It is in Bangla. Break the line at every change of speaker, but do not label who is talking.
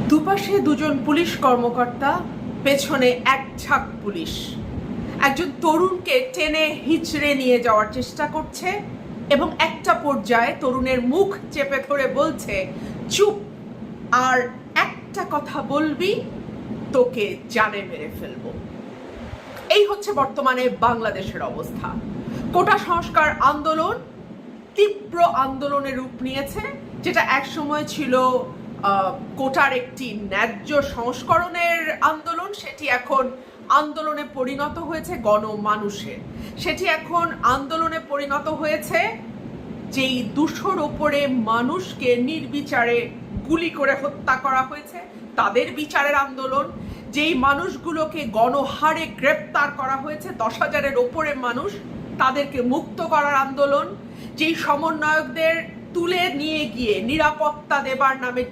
দুপাশে দুজন পুলিশ কর্মকর্তা, পেছনে এক ঝাঁক পুলিশ একজন তরুণকে টেনে হিচড়ে নিয়ে যাওয়ার চেষ্টা করছে এবং একটা পর্যায়ে তরুণের মুখ চেপে ধরে বলছে, চুপ, আর একটা কথা বলবি তোকে জানে মেরে ফেলবো। এই হচ্ছে বর্তমানে বাংলাদেশের অবস্থা। কোটা সংস্কার আন্দোলন তীব্র আন্দোলনের রূপ নিয়েছে, যেটা একসময় ছিল কোটার একটি ন্যায্য সংস্করণের আন্দোলন, সেটি এখন আন্দোলনে পরিণত হয়েছে গণমানুষের। সেটি এখন আন্দোলনে পরিণত হয়েছে যেই 200-র ওপরে মানুষকে নির্বিচারে গুলি করে হত্যা করা হয়েছে তাদের বিচারের আন্দোলন। যেই মানুষগুলোকে গণহারে গ্রেপ্তার করা হয়েছে 10,000-এর ওপরে মানুষ, তাদেরকে মুক্ত করার আন্দোলন। যেই সমন্বয়কদের তুলে নিয়ে গিয়ে নিরাপত্তা দেবার নামে